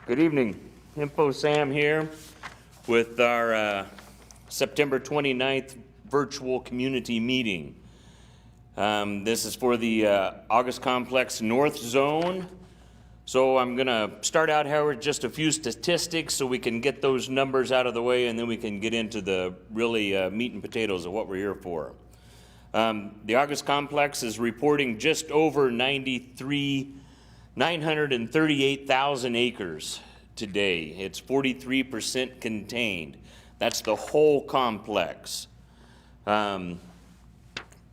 Good evening. Info Sam here with our September 29th virtual community meeting. This is for the August Complex North Zone. So I'm going to start out, Howard, just a few statistics so we can get those numbers out of the way, and then we can get into the really meat and potatoes of what we're here for. The August Complex is reporting just over 938,000 acres today. It's 43% contained. That's the whole complex. On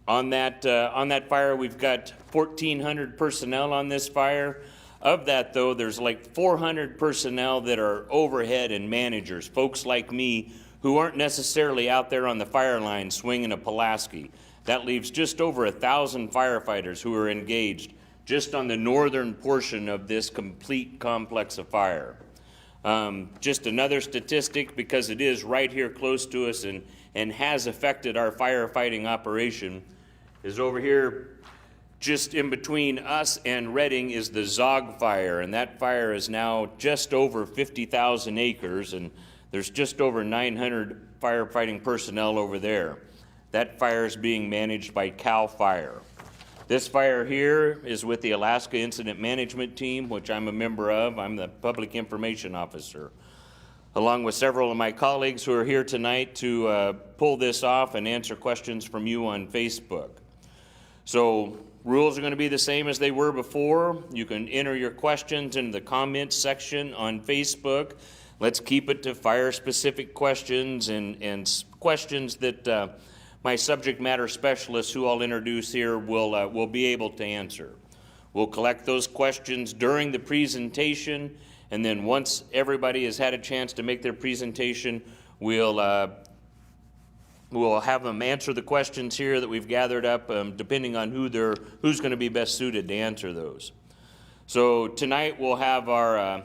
that fire, we've got 1,400 personnel on this fire. Of that, though, there's like 400 personnel that are overhead and managers, folks like me who aren't necessarily out there on the fire line swinging a Pulaski. That leaves just over 1,000 firefighters who are engaged just on the northern portion of this complete complex of fire. Just another statistic, because it is right here close to us and has affected our firefighting operation, is over here just in between us and Redding is the Zog fire, and that fire is now just over 50,000 acres, and there's just over 900 firefighting personnel over there. That fire is being managed by CAL FIRE. This fire here is with the Alaska Incident Management Team, which I'm a member of. I'm the Public Information Officer, along with several of my colleagues who are here tonight to pull this off and answer questions from you on Facebook. So rules are going to be the same as they were before. You can enter your questions in the comments section on Facebook. Let's keep it to fire-specific questions and questions that my subject matter specialists, who I'll introduce here, will be able to answer. We'll collect those questions during the presentation, and then once everybody has had a chance to make their presentation, we'll have them answer the questions here that we've gathered up, depending on who's going to be best suited to answer those. So tonight we'll have our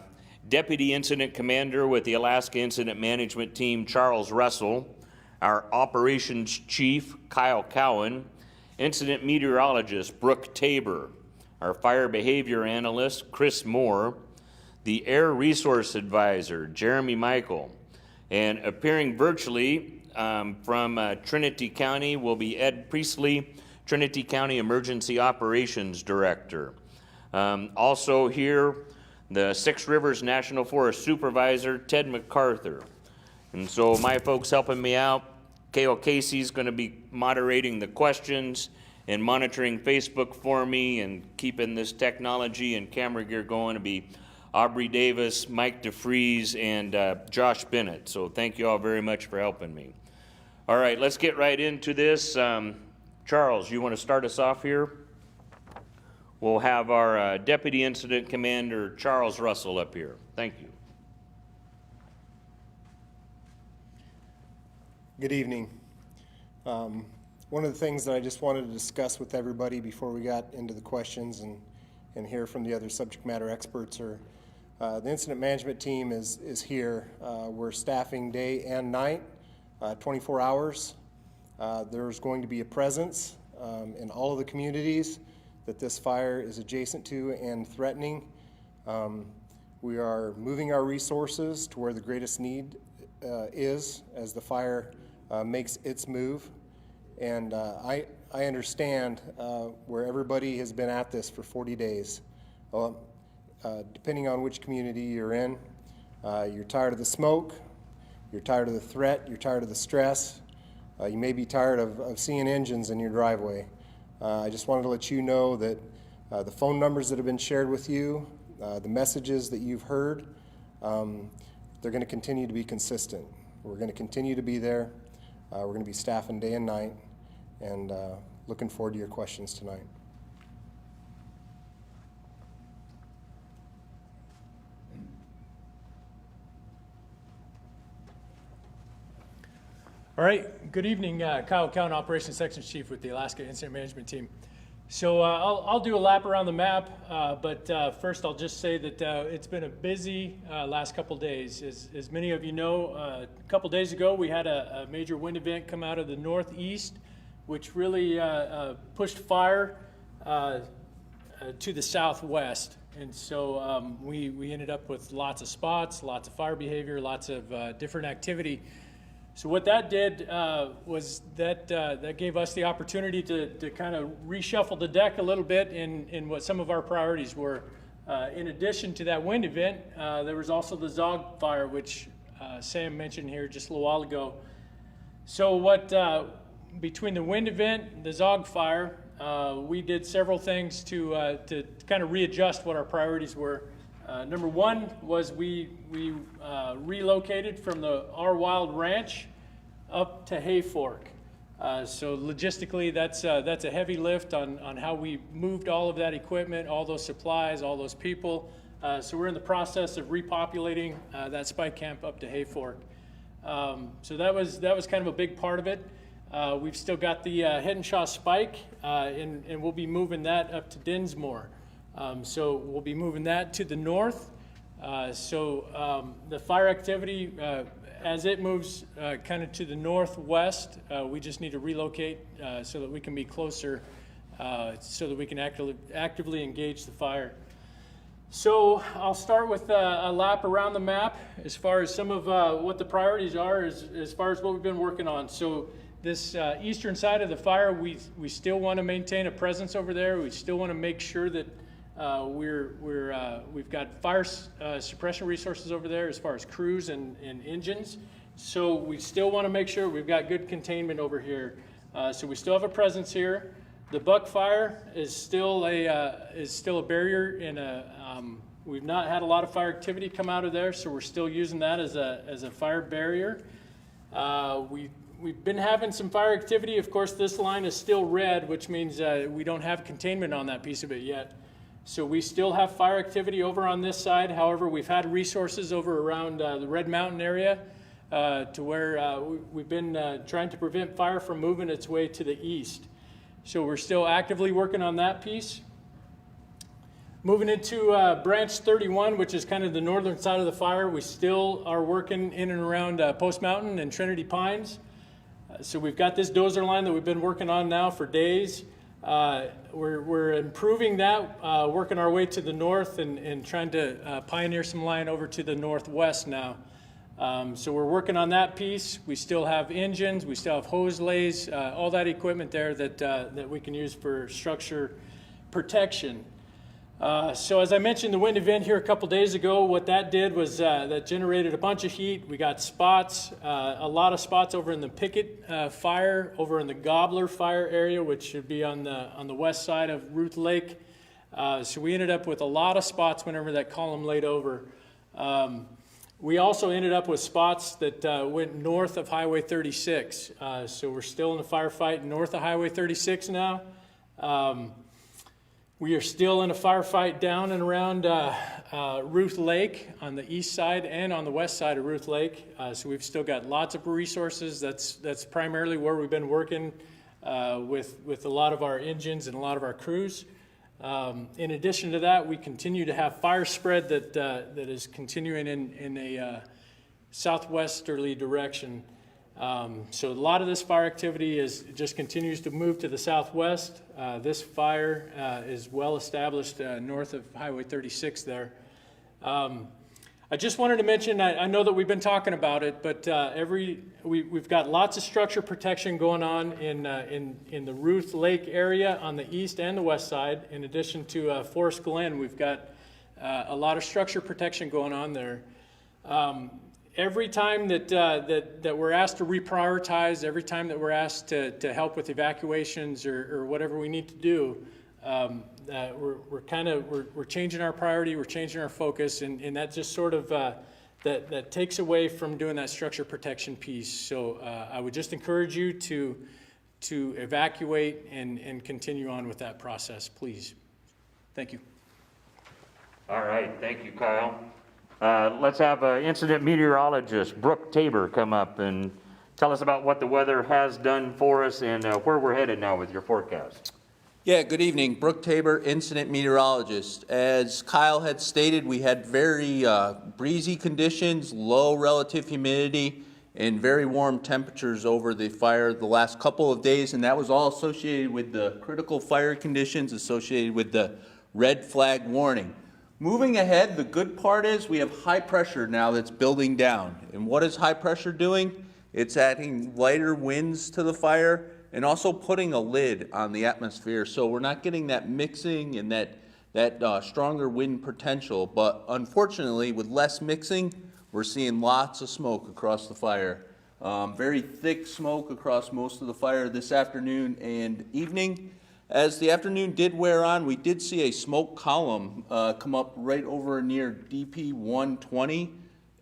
Deputy Incident Commander with the Alaska Incident Management Team, Charles Russell, our Operations Chief, Kyle Cowan, Incident Meteorologist, Brooke Tabor, our Fire Behavior Analyst, Chris Moore, the Air Resource Advisor, Jeremy Michael, and appearing virtually from Trinity County will be Ed Priestley, Trinity County Emergency Operations Director. Also here, the Six Rivers National Forest Supervisor, Ted MacArthur. And so my folks helping me out, K.O. Casey's going to be moderating the questions and monitoring Facebook for me and keeping this technology and camera gear going to be Aubrey Davis, Mike DeFries, and Josh Bennett. So thank you all very much for helping me. All right, let's get right into this. Charles, you want to start us off here? We'll have our Deputy Incident Commander, Charles Russell, up here. Thank you. Good evening. One of the things that I just wanted to discuss with everybody before we got into the questions and hear from the other subject matter experts are the incident management team is here. We're staffing day and night, 24 hours. There's going to be a presence in all of the communities that this fire is adjacent to and threatening. We are moving our resources to where the greatest need is as the fire makes its move. And I understand where everybody has been at this for 40 days. Depending on which community you're in, you're tired of the smoke, you're tired of the threat, you're tired of the stress, you may be tired of seeing engines in your driveway. I just wanted to let you know that the phone numbers that have been shared with you, the messages that you've heard, they're going to continue to be consistent. We're going to continue to be there. We're going to be staffing day and night, and looking forward to your questions tonight. All right, good evening. Kyle Cowan, Operations Section Chief with the Alaska Incident Management Team. So I'll do a lap around the map, but first I'll just say that it's been a busy last couple days. As many of you know, a couple days ago we had a major wind event come out of the northeast, which really pushed fire to the southwest. And so we ended up with lots of spots, lots of fire behavior, lots of different activity. So what that did was that gave us the opportunity to kind of reshuffle the deck a little bit in what some of our priorities were. In addition to that wind event, there was also the Zog fire, which Sam mentioned here just a little while ago. So between the wind event, the Zog fire, we did several things to kind of readjust what our priorities were. Number one was we relocated from our Wild Ranch up to Hay Fork. So logistically, that's a heavy lift on how we moved all of that equipment, all those supplies, all those people. So we're in the process of repopulating that spike camp up to Hay Fork. So that was kind of a big part of it. We've still got the Henshaw spike, and we'll be moving that up to Dinsmore. So we'll be moving that to the north. The fire activity, as it moves kind of to the northwest, we just need to relocate so that we can be closer, so that we can actively engage the fire. So I'll start with a lap around the map as far as some of what the priorities are as far as what we've been working on. So this eastern side of the fire, we still want to maintain a presence over there. We still want to make sure that we've got fire suppression resources over there as far as crews and engines. So we still want to make sure we've got good containment over here. So we still have a presence here. The buck fire is still a barrier, and we've not had a lot of fire activity come out of there, so we're still using that as a fire barrier. We've been having some fire activity. Of course, this line is still red, which means we don't have containment on that piece of it yet. So we still have fire activity over on this side. However, we've had resources over around the Red Mountain area to where we've been trying to prevent fire from moving its way to the east. So we're still actively working on that piece. Moving into branch 31, which is kind of the northern side of the fire, we still are working in and around Post Mountain and Trinity Pines. So we've got this dozer line that we've been working on now for days. We're improving that, working our way to the north and trying to pioneer some line over to the northwest now. So we're working on that piece. We still have engines, we still have hose lays, all that equipment there that we can use for structure protection. So as I mentioned, the wind event here a couple days ago, what that did was that generated a bunch of heat. We got spots, a lot of spots over in the Pickett fire, over in the Gobbler fire area, which should be on the west side of Ruth Lake. So we ended up with a lot of spots whenever that column laid over. We also ended up with spots that went north of Highway 36. So we're still in a firefight north of Highway 36 now. We are still in a firefight down and around Ruth Lake on the east side and on the west side of Ruth Lake. So we've still got lots of resources. That's primarily where we've been working with a lot of our engines and a lot of our crews. In addition to that, we continue to have fire spread that is continuing in a southwesterly direction. So a lot of this fire activity just continues to move to the southwest. This fire is well established north of Highway 36 there. I just wanted to mention, I know that we've been talking about it, but we've got lots of structure protection going on in the Ruth Lake area on the east and the west side. In addition to Forest Glen, we've got a lot of structure protection going on there. Every time that we're asked to reprioritize, every time that we're asked to help with evacuations or whatever we need to do, we're changing our priority, we're changing our focus, and that just sort of that takes away from doing that structure protection piece. So I would just encourage you to evacuate and continue on with that process, please. Thank you. All right, thank you, Kyle. Let's have incident meteorologist Brooke Tabor come up and tell us about what the weather has done for us and where we're headed now with your forecast. Yeah, good evening. Brooke Tabor, incident meteorologist. As Kyle had stated, we had very breezy conditions, low relative humidity, and very warm temperatures over the fire the last couple of days, and that was all associated with the critical fire conditions associated with the red flag warning. Moving ahead, the good part is we have high pressure now that's building down. And what is high pressure doing? It's adding lighter winds to the fire and also putting a lid on the atmosphere. So we're not getting that mixing and that stronger wind potential. But unfortunately, with less mixing, we're seeing lots of smoke across the fire. Very thick smoke across most of the fire this afternoon and evening. As the afternoon did wear on, we did see a smoke column come up right over near DP 120,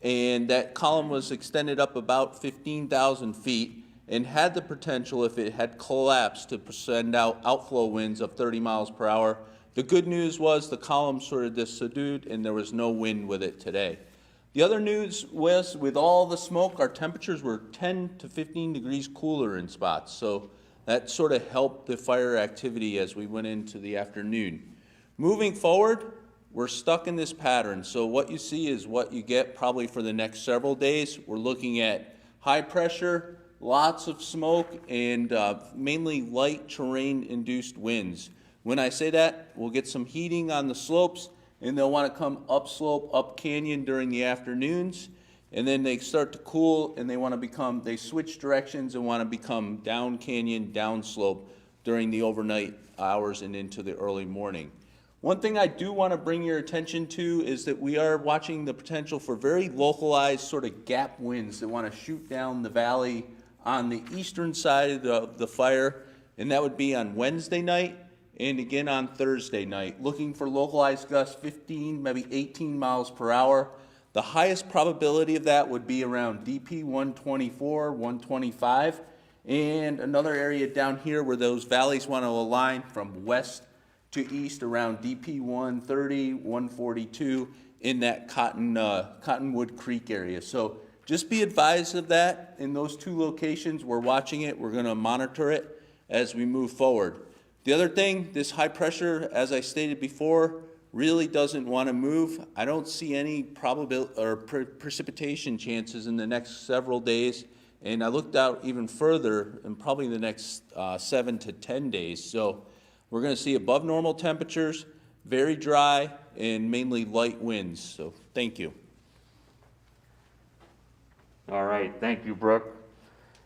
and that column was extended up about 15,000 feet and had the potential, if it had collapsed, to send out outflow winds of 30 miles per hour. The good news was the column sort of just subdued and there was no wind with it today. The other news was, with all the smoke, our temperatures were 10 to 15 degrees cooler in spots. So that sort of helped the fire activity as we went into the afternoon. Moving forward, we're stuck in this pattern. So what you see is what you get probably for the next several days. We're looking at high pressure, lots of smoke, and mainly light terrain-induced winds. When I say that, we'll get some heating on the slopes, and they'll want to come upslope, up canyon during the afternoons, and then they start to cool and they switch directions and want to become down canyon, down slope during the overnight hours and into the early morning. One thing I do want to bring your attention to is that we are watching the potential for very localized sort of gap winds that want to shoot down the valley on the eastern side of the fire, and that would be on Wednesday night and again on Thursday night, looking for localized gusts 15, maybe 18 miles per hour. The highest probability of that would be around DP 124, 125, and another area down here where those valleys want to align from west to east around DP 130, 142 in that Cottonwood Creek area. So just be advised of that in those two locations. We're watching it. We're going to monitor it as we move forward. The other thing, this high pressure, as I stated before, really doesn't want to move. I don't see any probability or precipitation chances in the next several days. And I looked out even further in probably the next 7 to 10 days. So we're going to see above normal temperatures, very dry, and mainly light winds. So thank you. All right, thank you, Brooke.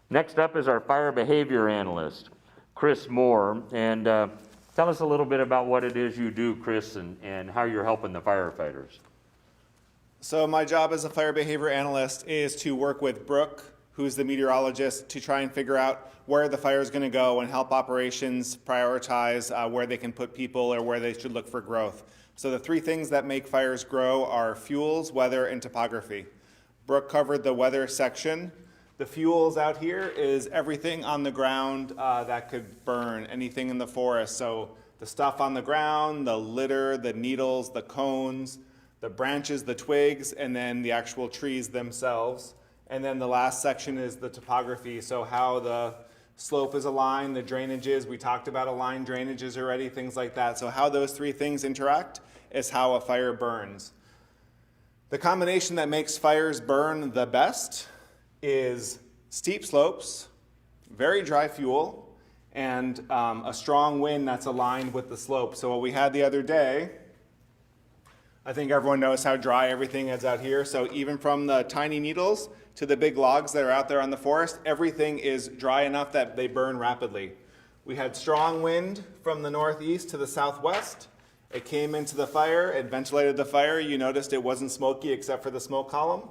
Next up is our fire behavior analyst, Chris Moore, and tell us a little bit about what it is you do, Chris, and how you're helping the firefighters. So my job as a fire behavior analyst is to work with Brooke, who's the meteorologist, to try and figure out where the fire is going to go and help operations prioritize where they can put people or where they should look for growth. So the three things that make fires grow are fuels, weather, and topography. Brooke covered the weather section. The fuels out here is everything on the ground that could burn, anything in the forest. So the stuff on the ground, the litter, the needles, the cones, the branches, the twigs, and then the actual trees themselves. And then the last section is the topography, so how the slope is aligned, the drainages, we talked about aligned drainages already, things like that. So how those three things interact is how a fire burns. The combination that makes fires burn the best is steep slopes, very dry fuel, and a strong wind that's aligned with the slope. So what we had the other day, I think everyone knows how dry everything is out here. So even from the tiny needles to the big logs that are out there on the forest, everything is dry enough that they burn rapidly. We had strong wind from the northeast to the southwest. It came into the fire, it ventilated the fire. You noticed it wasn't smoky except for the smoke column.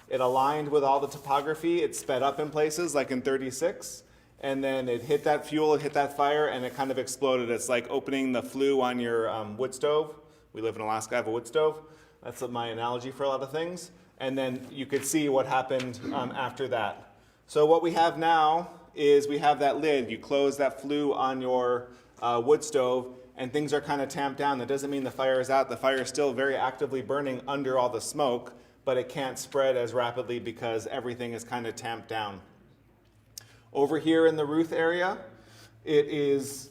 It aligned with all the topography. It sped up in places like in 36. And then it hit that fuel, it hit that fire, and it kind of exploded. It's like opening the flue on your wood stove. We live in Alaska, I have a wood stove. That's my analogy for a lot of things. And then you could see what happened after that. So what we have now is we have that lid. You close that flue on your wood stove, and things are kind of tamped down. That doesn't mean the fire is out. The fire is still very actively burning under all the smoke, but it can't spread as rapidly because everything is kind of tamped down. Over here in the Ruth area, it is,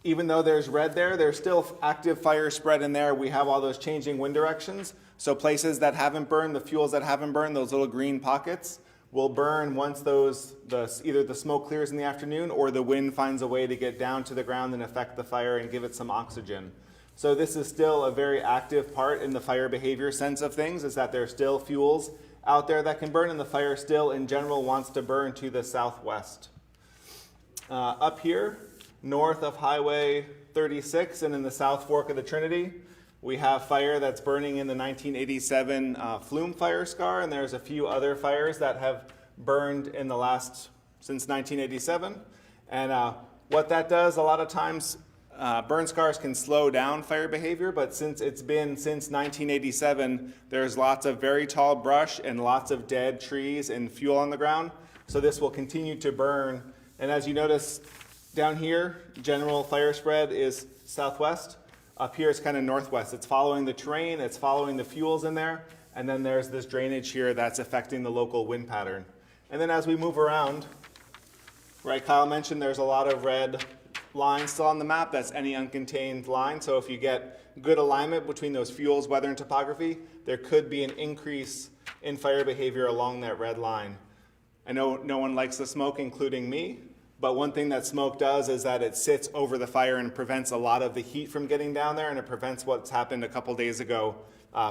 even though there's red there, there's still active fire spread in there. We have all those changing wind directions. So places that haven't burned, the fuels that haven't burned, those little green pockets, will burn once either the smoke clears in the afternoon or the wind finds a way to get down to the ground and affect the fire and give it some oxygen. So this is still a very active part in the fire behavior sense of things, is that there's still fuels out there that can burn, and the fire still in general wants to burn to the southwest. Up here, north of Highway 36 and in the South Fork of the Trinity, we have fire that's burning in the 1987 Flume fire scar, and there's a few other fires that have burned in the since 1987. And what that does, a lot of times, burn scars can slow down fire behavior, but since it's been since 1987, there's lots of very tall brush and lots of dead trees and fuel on the ground. So this will continue to burn. And as you notice down here, general fire spread is southwest. Up here is kind of northwest. It's following the terrain, it's following the fuels in there, and then there's this drainage here that's affecting the local wind pattern. And then as we move around, right, Kyle mentioned there's a lot of red lines still on the map. That's any uncontained line. So if you get good alignment between those fuels, weather, and topography, there could be an increase in fire behavior along that red line. I know no one likes the smoke, including me, but one thing that smoke does is that it sits over the fire and prevents a lot of the heat from getting down there, and it prevents what's happened a couple days ago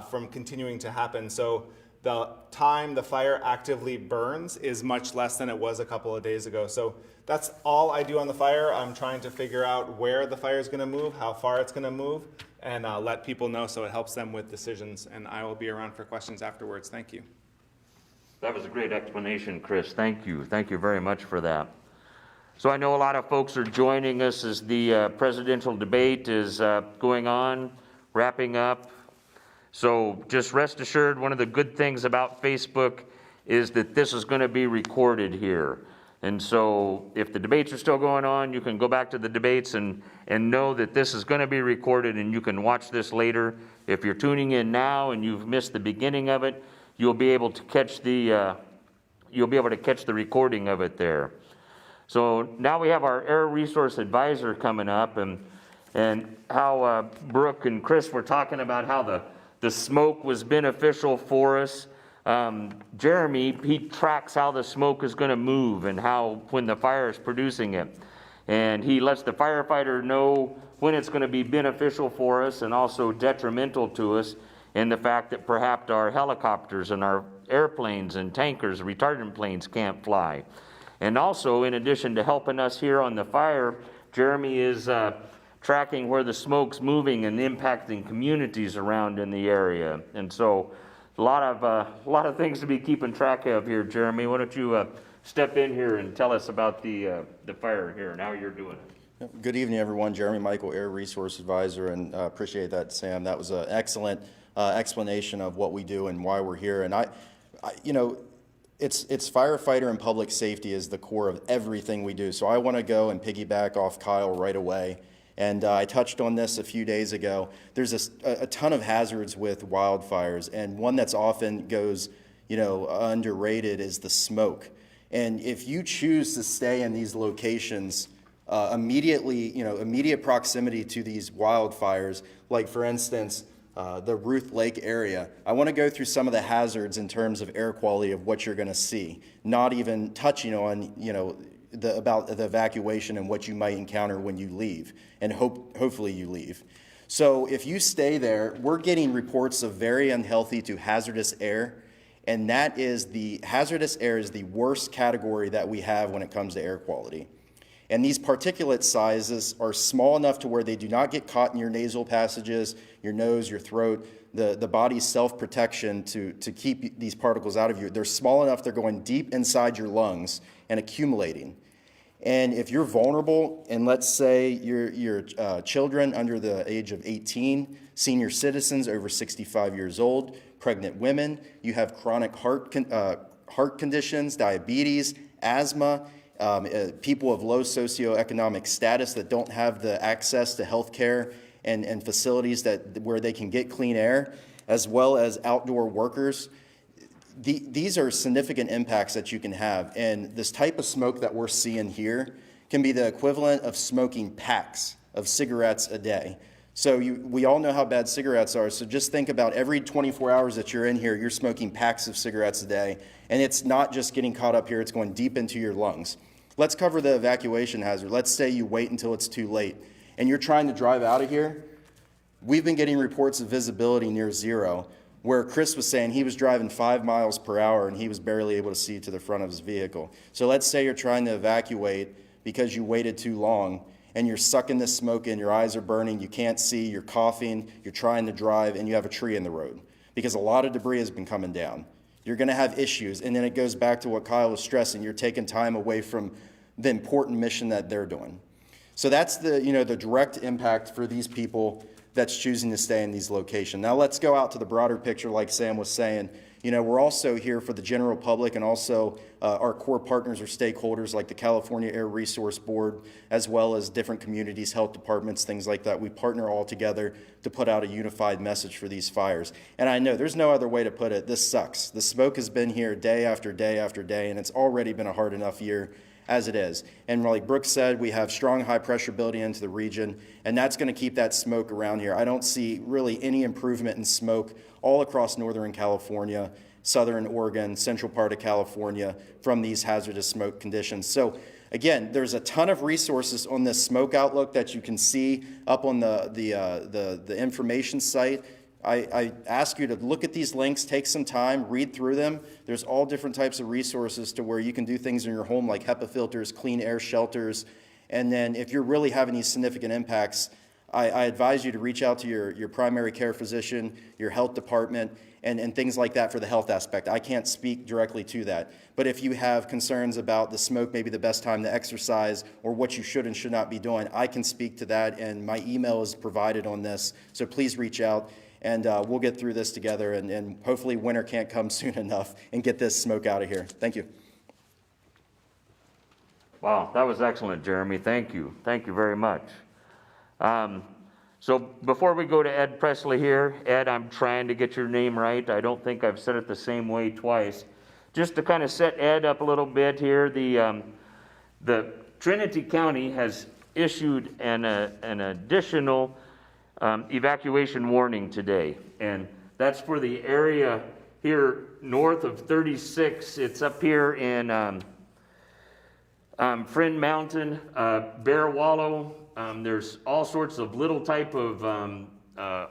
from continuing to happen. So the time the fire actively burns is much less than it was a couple of days ago. So that's all I do on the fire. I'm trying to figure out where the fire is going to move, how far it's going to move, and let people know so it helps them with decisions. And I will be around for questions afterwards. Thank you. That was a great explanation, Chris. Thank you. Thank you very much for that. So I know a lot of folks are joining us as the presidential debate is going on, wrapping up. So just rest assured, one of the good things about Facebook is that this is going to be recorded here. And so if the debates are still going on, you can go back to the debates and know that this is going to be recorded, and you can watch this later. If you're tuning in now and you've missed the beginning of it, you'll be able to catch the recording of it there. So now we have our Air Resource Advisor coming up, and how Brooke and Chris were talking about how the smoke was beneficial for us. Jeremy, he tracks how the smoke is going to move and how when the fire is producing it. And he lets the firefighter know when it's going to be beneficial for us and also detrimental to us, and the fact that perhaps our helicopters and our airplanes and tankers, retardant planes can't fly. And also, in addition to helping us here on the fire, Jeremy is tracking where the smoke's moving and impacting communities around in the area. And so a lot of things to be keeping track of here, Jeremy. Why don't you step in here and tell us about the fire here and how you're doing it. Good evening, everyone. Jeremy Michael, Air Resource Advisor, and appreciate that, Sam. That was an excellent explanation of what we do and why we're here. And it's firefighter and public safety is the core of everything we do. So I want to go and piggyback off Kyle right away. And I touched on this a few days ago. There's a ton of hazards with wildfires, and one that's often goes, underrated is the smoke. And if you choose to stay in these locations immediate proximity to these wildfires, like for instance, the Ruth Lake area, I want to go through some of the hazards in terms of air quality of what you're going to see, not even touching on, about the evacuation and what you might encounter when you leave, and hopefully you leave. So if you stay there, we're getting reports of very unhealthy to hazardous air, and hazardous air is the worst category that we have when it comes to air quality. And these particulate sizes are small enough to where they do not get caught in your nasal passages, your nose, your throat, the body's self-protection to keep these particles out of you. They're small enough, they're going deep inside your lungs and accumulating. And if you're vulnerable, and let's say you're children under the age of 18, senior citizens over 65 years old, pregnant women, you have chronic heart conditions, diabetes, asthma, people of low socioeconomic status that don't have the access to health care and facilities where they can get clean air, as well as outdoor workers. These are significant impacts that you can have, and this type of smoke that we're seeing here can be the equivalent of smoking packs of cigarettes a day. So we all know how bad cigarettes are, so just think about every 24 hours that you're in here, you're smoking packs of cigarettes a day, and it's not just getting caught up here, it's going deep into your lungs. Let's cover the evacuation hazard. Let's say you wait until it's too late, and you're trying to drive out of here. We've been getting reports of visibility near zero, where Chris was saying he was driving 5 miles per hour and he was barely able to see to the front of his vehicle. So let's say you're trying to evacuate because you waited too long and you're sucking this smoke in, your eyes are burning, you can't see, you're coughing, you're trying to drive, and you have a tree in the road because a lot of debris has been coming down. You're going to have issues, and then it goes back to what Kyle was stressing. You're taking time away from the important mission that they're doing. So that's the, the direct impact for these people that's choosing to stay in these locations. Now let's go out to the broader picture, like Sam was saying. We're also here for the general public, and also our core partners or stakeholders like the California Air Resource Board, as well as different communities, health departments, things like that. We partner all together to put out a unified message for these fires. And I know there's no other way to put it. This sucks. The smoke has been here day after day after day, and it's already been a hard enough year as it is. And like Brooke said, we have strong high pressure building into the region, and that's going to keep that smoke around here. I don't see really any improvement in smoke all across Northern California, Southern Oregon, central part of California from these hazardous smoke conditions. So again, there's a ton of resources on this smoke outlook that you can see up on the information site. I ask you to look at these links, take some time, read through them. There's all different types of resources to where you can do things in your home like HEPA filters, clean air shelters. And then if you're really having these significant impacts, I advise you to reach out to your primary care physician, your health department, and things like that for the health aspect. I can't speak directly to that. But if you have concerns about the smoke, maybe the best time to exercise, or what you should and should not be doing, I can speak to that, and my email is provided on this. So please reach out, and we'll get through this together, and hopefully winter can't come soon enough and get this smoke out of here. Thank you. Wow, that was excellent, Jeremy. Thank you. Thank you very much. So before we go to Ed Presley here, Ed, I'm trying to get your name right. I don't think I've said it the same way twice. Just to kind of set Ed up a little bit here, the Trinity County has issued an additional evacuation warning today, and that's for the area here north of 36. It's up here in Friend Mountain, Bear Wallow. There's all sorts of little type of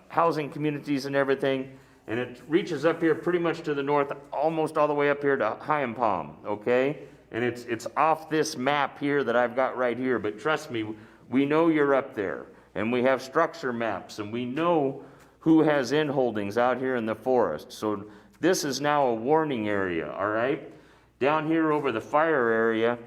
housing communities and everything, and it reaches up here pretty much to the north, almost all the way up here to High Palm, okay? And it's off this map here that I've got right here, but trust me, we know you're up there, and we have structure maps, and we know who has in holdings out here in the forest. So this is now a warning area, all right? Down here over the fire area,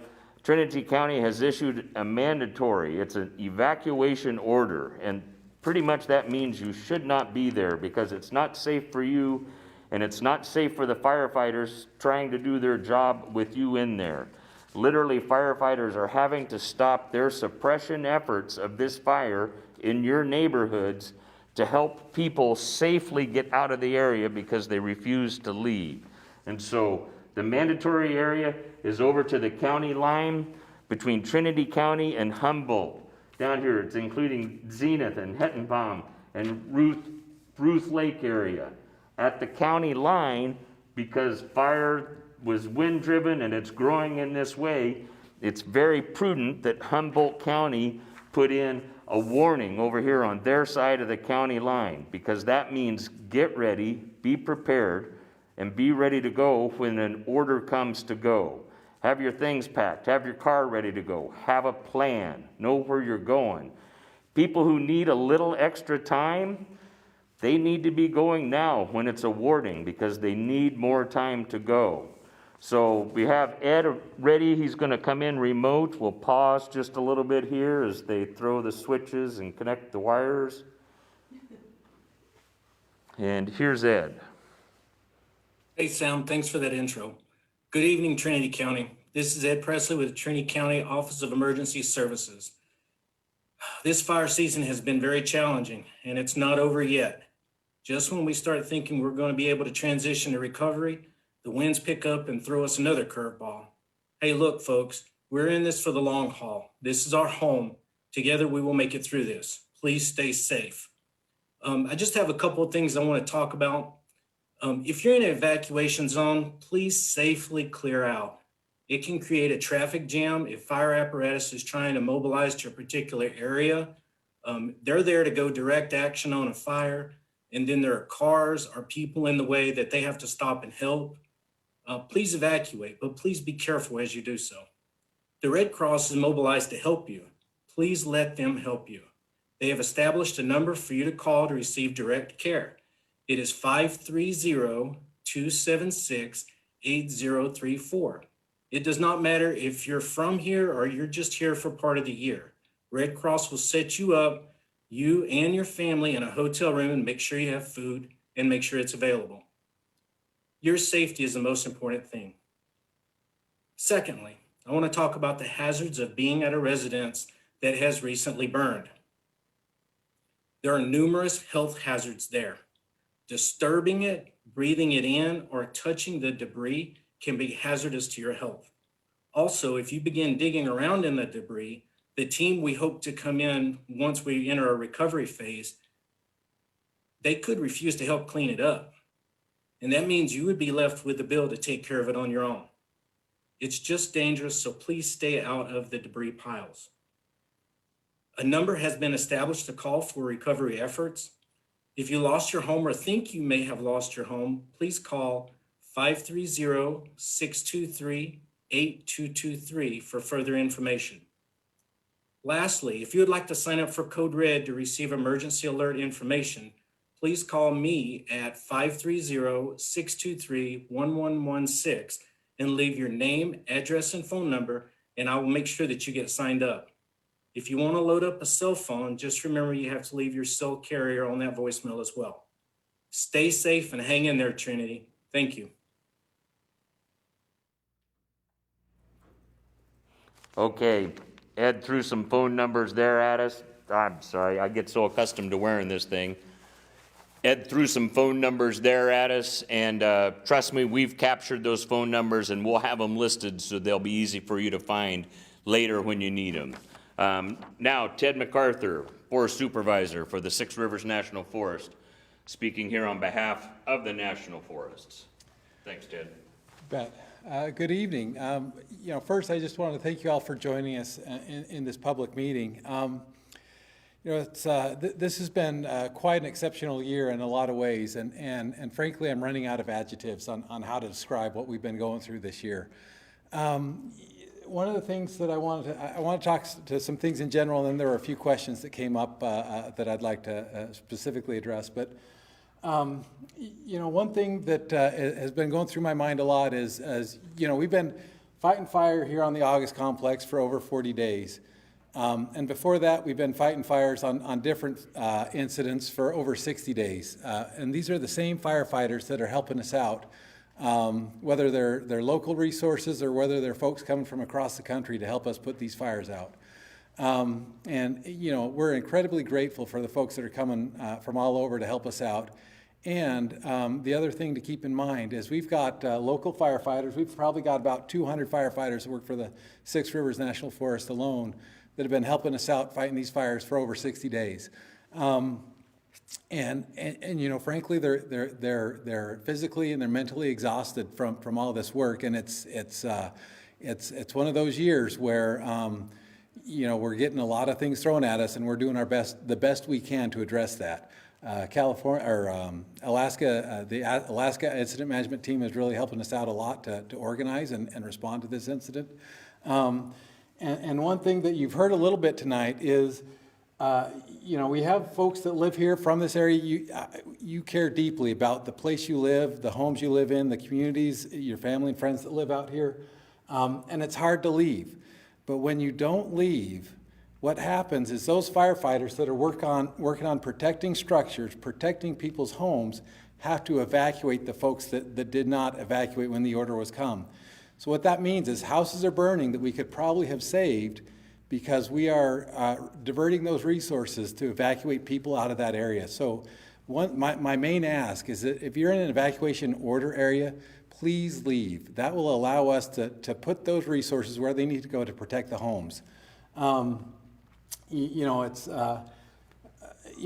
Trinity County has issued a mandatory, it's an evacuation order, and pretty much that means you should not be there because it's not safe for you and it's not safe for the firefighters trying to do their job with you in there. Literally, firefighters are having to stop their suppression efforts of this fire in your neighborhoods to help people safely get out of the area because they refuse to leave. And so the mandatory area is over to the county line between Trinity County and Humboldt. Down here, it's including Zenith and Hettenbaum and Ruth Lake area. At the county line, because fire was wind-driven and it's growing in this way, it's very prudent that Humboldt County put in a warning over here on their side of the county line, because that means get ready, be prepared, and be ready to go when an order comes to go. Have your things packed, have your car ready to go, have a plan, know where you're going. People who need a little extra time, they need to be going now when it's a warning because they need more time to go. So we have Ed ready, he's gonna come in remote. We'll pause just a little bit here as they throw the switches and connect the wires. And here's Ed. Hey Sam, thanks for that intro. Good evening, Trinity County. This is Ed Presley with Trinity County Office of Emergency Services. This fire season has been very challenging, and it's not over yet. Just when we start thinking we're going to be able to transition to recovery, the winds pick up and throw us another curveball. Hey, look, folks, we're in this for the long haul. This is our home. Together, we will make it through this. Please stay safe. I just have a couple of things I want to talk about. If you're in an evacuation zone, please safely clear out. It can create a traffic jam if fire apparatus is trying to mobilize to a particular area. They're there to go direct action on a fire, and then there are cars or people in the way that they have to stop and help. Please evacuate, but please be careful as you do so. The Red Cross is mobilized to help you. Please let them help you. They have established a number for you to call to receive direct care. It is 530-276-8034. It does not matter if you're from here or you're just here for part of the year. Red Cross will set you up, you and your family, in a hotel room and make sure you have food and make sure it's available. Your safety is the most important thing. Secondly, I want to talk about the hazards of being at a residence that has recently burned. There are numerous health hazards there. Disturbing it, breathing it in, or touching the debris can be hazardous to your health. Also, if you begin digging around in the debris, the team we hope to come in once we enter a recovery phase, they could refuse to help clean it up. And that means you would be left with the bill to take care of it on your own. It's just dangerous, so please stay out of the debris piles. A number has been established to call for recovery efforts. If you lost your home or think you may have lost your home, please call 530-623-8223 for further information. Lastly, if you would like to sign up for Code Red to receive emergency alert information, please call me at 530-623-1116 and leave your name, address, and phone number, and I will make sure that you get signed up. If you want to load up a cell phone, just remember you have to leave your cell carrier on that voicemail as well. Stay safe and hang in there, Trinity. Thank you. Okay, Ed threw some phone numbers there at us. I'm sorry, I get so accustomed to wearing this thing. Ed threw some phone numbers there at us, and trust me, we've captured those phone numbers, and we'll have them listed so they'll be easy for you to find later when you need them. Now, Ted MacArthur, Forest Supervisor for the Six Rivers National Forest, speaking here on behalf of the National Forests. Thanks, Ted. Bet. Good evening. First, I just want to thank you all for joining us in this public meeting. This has been quite an exceptional year in a lot of ways, and frankly, I'm running out of adjectives on how to describe what we've been going through this year. One of the things that I want to talk to some things in general, and then there were a few questions that came up that I'd like to specifically address. But one thing that has been going through my mind a lot is we've been fighting fire here on the August Complex for over 40 days. And before that, we've been fighting fires on different incidents for over 60 days. And these are the same firefighters that are helping us out, whether they're local resources or whether they're folks coming from across the country to help us put these fires out. We're incredibly grateful for the folks that are coming from all over to help us out. And the other thing to keep in mind is we've got local firefighters. We've probably got about 200 firefighters that work for the Six Rivers National Forest alone that have been helping us out fighting these fires for over 60 days. Frankly, they're physically and they're mentally exhausted from all this work, and it's one of those years where we're getting a lot of things thrown at us, and we're doing the best we can to address that. Alaska, the Alaska Incident Management Team is really helping us out a lot to organize and respond to this incident. And one thing that you've heard a little bit tonight is, we have folks that live here from this area. You care deeply about the place you live, the homes you live in, the communities, your family and friends that live out here. And it's hard to leave. But when you don't leave, what happens is those firefighters that are working on protecting structures, protecting people's homes, have to evacuate the folks that did not evacuate when the order was come. So what that means is houses are burning that we could probably have saved because we are diverting those resources to evacuate people out of that area. So my main ask is that if you're in an evacuation order area, please leave. That will allow us to put those resources where they need to go to protect the homes.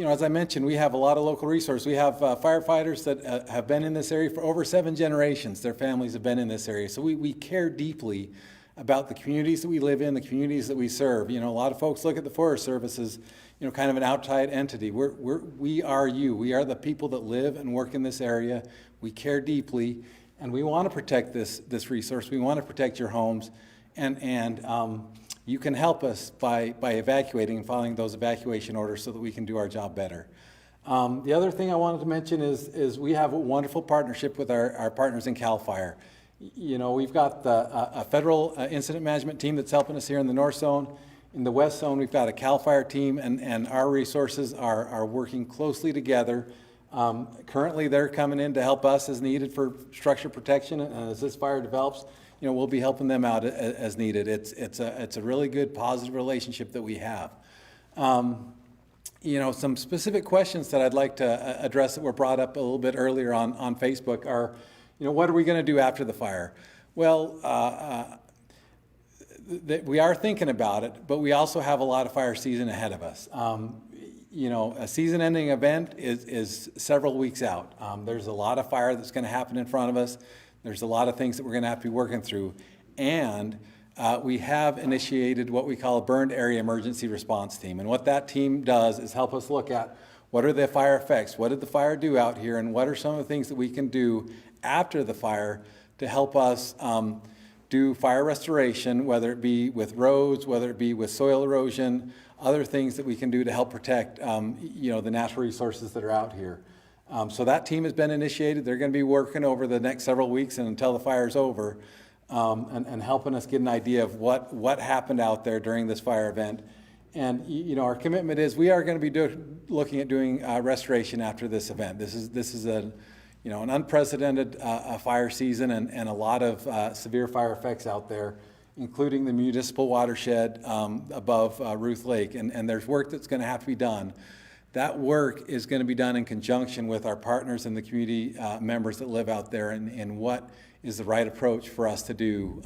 As I mentioned, we have a lot of local resources. We have firefighters that have been in this area for over 7 generations. Their families have been in this area. So we care deeply about the communities that we live in, the communities that we serve. You know, a lot of folks look at the Forest Service as, you know, kind of an outside entity. We are you. We are the people that live and work in this area. We care deeply, and we want to protect this resource. We want to protect your homes, and you can help us by evacuating and following those evacuation orders so that we can do our job better. The other thing I wanted to mention is we have a wonderful partnership with our partners in CAL FIRE. You know, we've got a federal incident management team that's helping us here in the North Zone. In the West Zone, we've got a CAL FIRE team, and our resources are working closely together. Currently, they're coming in to help us as needed for structure protection, and as this fire develops, you know, we'll be helping them out as needed. It's a really good, positive relationship that we have. You know, some specific questions that I'd like to address that were brought up a little bit earlier on Facebook are, you know, what are we going to do after the fire? Well, we are thinking about it, but we also have a lot of fire season ahead of us. You know, a season-ending event is several weeks out. There's a lot of fire that's going to happen in front of us. There's a lot of things that we're going to have to be working through. And we have initiated what we call a burned area emergency response team. And what that team does is help us look at what are the fire effects, what did the fire do out here, and what are some of the things that we can do after the fire to help us do fire restoration, whether it be with roads, whether it be with soil erosion, other things that we can do to help protect you know, the natural resources that are out here. So that team has been initiated. They're going to be working over the next several weeks and until the fire's over, and helping us get an idea of what happened out there during this fire event. And you know, our commitment is we are going to be looking at doing restoration after this event. This is an unprecedented fire season and a lot of severe fire effects out there, including the municipal watershed above Ruth Lake. And there's work that's going to have to be done. That work is going to be done in conjunction with our partners and the community members that live out there, and what is the right approach for us to do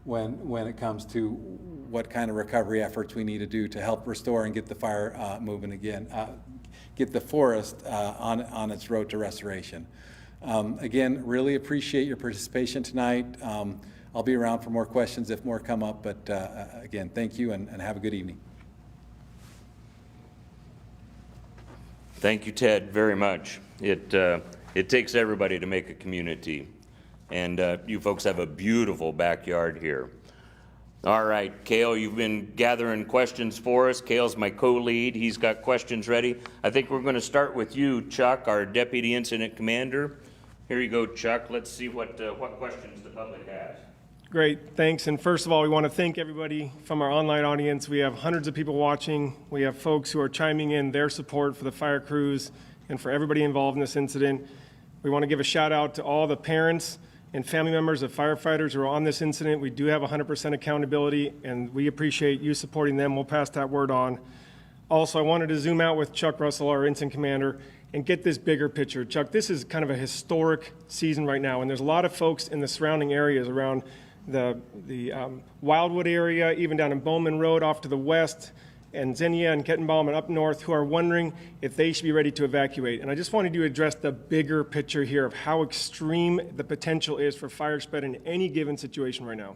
when it comes to what kind of recovery efforts we need to do to help restore and get the fire moving again, get the forest on its road to restoration. Again, really appreciate your participation tonight. I'll be around for more questions if more come up, but again, thank you and have a good evening. Thank you, Ted, very much. It takes everybody to make a community, and you folks have a beautiful backyard here. All right, Cale, you've been gathering questions for us. Cale's my co-lead. He's got questions ready. I think we're going to start with you, Chuck, our Deputy Incident Commander. Here you go, Chuck. Let's see what questions the public has. Great, thanks. And first of all, we want to thank everybody from our online audience. We have hundreds of people watching. We have folks who are chiming in their support for the fire crews and for everybody involved in this incident. We want to give a shout out to all the parents and family members of firefighters who are on this incident. We do have 100% accountability, and we appreciate you supporting them. We'll pass that word on. Also, I wanted to zoom out with Chuck Russell, our incident commander, and get this bigger picture. Chuck, this is kind of a historic season right now, and there's a lot of folks in the surrounding areas around the Wildwood area, even down in Bowman Road off to the west, and Xenia and Kettenbaum and up north, who are wondering if they should be ready to evacuate. And I just wanted to address the bigger picture here of how extreme the potential is for fire spread in any given situation right now.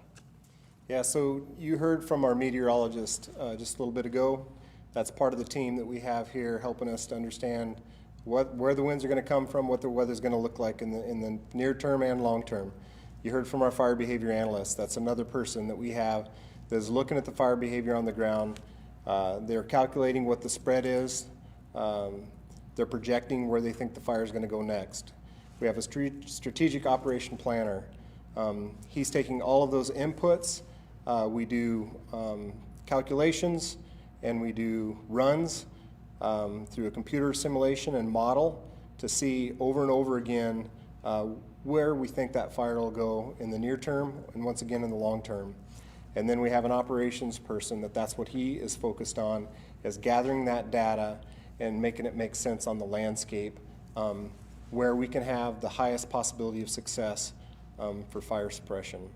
Yeah, so you heard from our meteorologist just a little bit ago. That's part of the team that we have here helping us to understand where the winds are going to come from, what the weather's going to look like in the near term and long term. You heard from our fire behavior analyst. That's another person that we have that is looking at the fire behavior on the ground. They're calculating what the spread is. They're projecting where they think the fire is going to go next. We have a strategic operation planner. He's taking all of those inputs. We do calculations and we do runs through a computer simulation and model to see over and over again where we think that fire will go in the near term and once again in the long term. And then we have an operations person that's what he is focused on, is gathering that data and making it make sense on the landscape where we can have the highest possibility of success for fire suppression.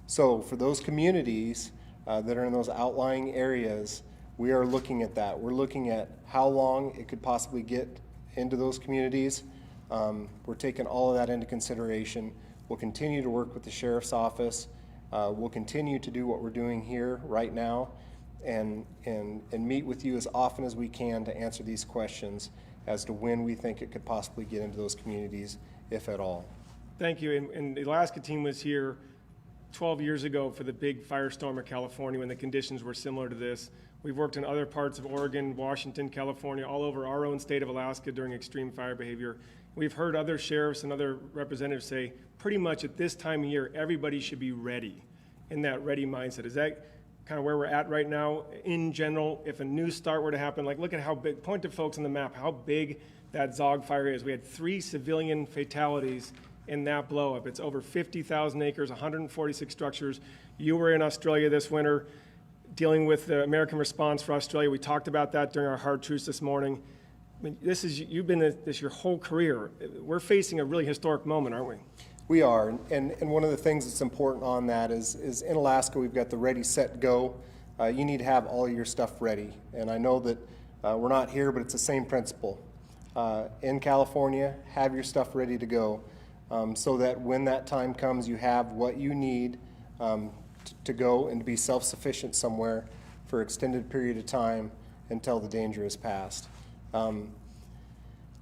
So for those communities that are in those outlying areas, we are looking at that. We're looking at how long it could possibly get into those communities. We're taking all of that into consideration. We'll continue to work with the sheriff's office We'll continue to do what we're doing here right now and meet with you as often as we can to answer these questions as to when we think it could possibly get into those communities, if at all. Thank you. And the Alaska team was here 12 years ago for the big firestorm of California when the conditions were similar to this. We've worked in other parts of Oregon, Washington, California, all over our own state of Alaska during extreme fire behavior. We've heard other sheriffs and other representatives say pretty much at this time of year, everybody should be ready, in that ready mindset. Is that kind of where we're at right now in general? If a new start were to happen, like look at how big, point to folks on the map, how big that Zog fire is. We had 3 civilian fatalities in that blow up. It's over 50,000 acres, 146 structures. You were in Australia this winter dealing with the American response for Australia. We talked about that during our hard truths this morning. I mean, you've been this your whole career. We're facing a really historic moment, aren't we? We are, and one of the things that's important on that is in Alaska, we've got the ready, set, go. You need to have all of your stuff ready. And I know that we're not here, but it's the same principle. In California, have your stuff ready to go so that when that time comes, you have what you need to go and to be self-sufficient somewhere for an extended period of time until the danger is past.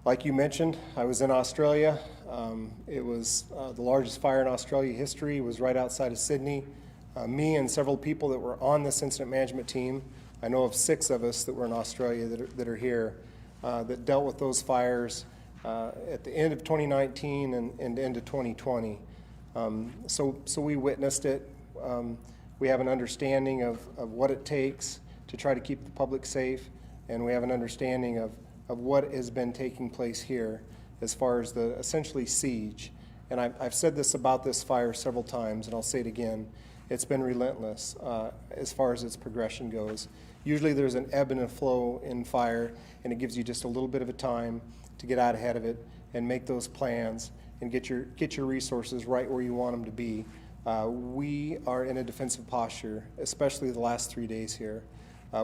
Like you mentioned, I was in Australia. It was the largest fire in Australia history. It was right outside of Sydney. Me and several people that were on this incident management team, I know of 6 of us that were in Australia that are here, that dealt with those fires at the end of 2019 and into 2020. So we witnessed it. We have an understanding of what it takes to try to keep the public safe, and we have an understanding of what has been taking place here as far as the essentially siege. And I've said this about this fire several times, and I'll say it again. It's been relentless as far as its progression goes. Usually there's an ebb and a flow in fire, and it gives you just a little bit of a time to get out ahead of it and make those plans and get your resources right where you want them to be. We are in a defensive posture, especially the last 3 days here.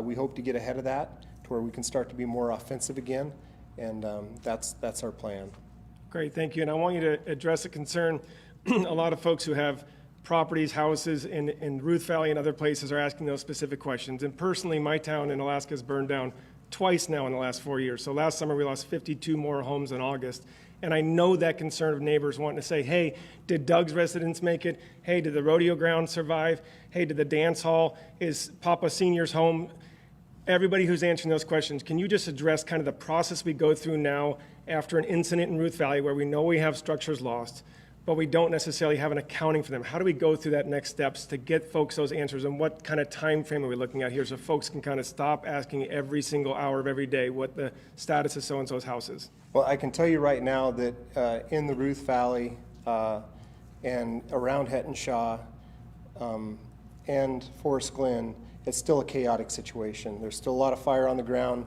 We hope to get ahead of that to where we can start to be more offensive again, and that's our plan. Great, thank you. And I want you to address a concern. A lot of folks who have properties, houses in Ruth Valley and other places are asking those specific questions. And personally, my town in Alaska has burned down twice now in the last 4 years. So last summer we lost 52 more homes in August. And I know that concern of neighbors wanting to say, hey, did Doug's residents make it? Hey, did the rodeo ground survive? Hey, did the dance hall, is Papa Senior's home? Everybody who's answering those questions, can you just address kind of the process we go through now after an incident in Ruth Valley where we know we have structures lost, but we don't necessarily have an accounting for them? How do we go through that next steps to get folks those answers, and what kind of time frame are we looking at here so folks can kind of stop asking every single hour of every day what the status of so-and-so's house is? Well, I can tell you right now that in the Ruth Valley and around Hettenshaw and Forest Glen, it's still a chaotic situation. There's still a lot of fire on the ground.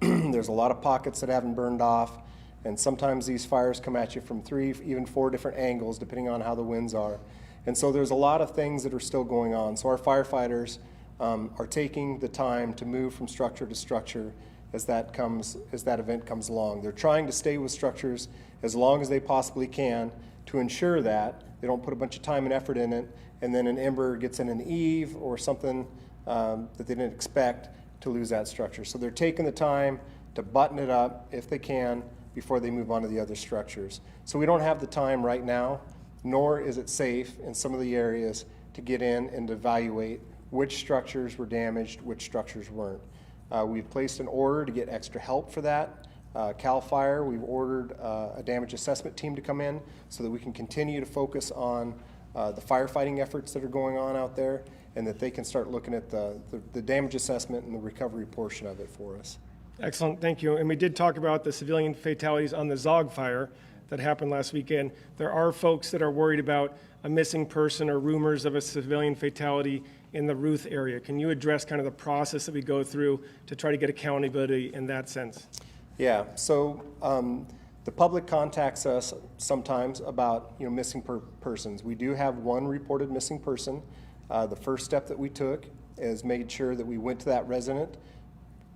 There's a lot of pockets that haven't burned off, and sometimes these fires come at you from 3, even 4 different angles, depending on how the winds are. And so there's a lot of things that are still going on. So our firefighters are taking the time to move from structure to structure as that event comes along. They're trying to stay with structures as long as they possibly can to ensure that they don't put a bunch of time and effort in it, and then an ember gets in an eave or something that they didn't expect to lose that structure. So they're taking the time to button it up if they can before they move on to the other structures. So we don't have the time right now, nor is it safe in some of the areas to get in and evaluate which structures were damaged, which structures weren't. We've placed an order to get extra help for that. CAL FIRE, we've ordered a damage assessment team to come in so that we can continue to focus on the firefighting efforts that are going on out there, and that they can start looking at the damage assessment and the recovery portion of it for us. Excellent, thank you. And we did talk about the civilian fatalities on the Zog fire that happened last weekend. There are folks that are worried about a missing person or rumors of a civilian fatality in the Ruth area. Can you address kind of the process that we go through to try to get accountability in that sense? Yeah, so the public contacts us sometimes about missing persons. We do have one reported missing person. The first step that we took is made sure that we went to that resident,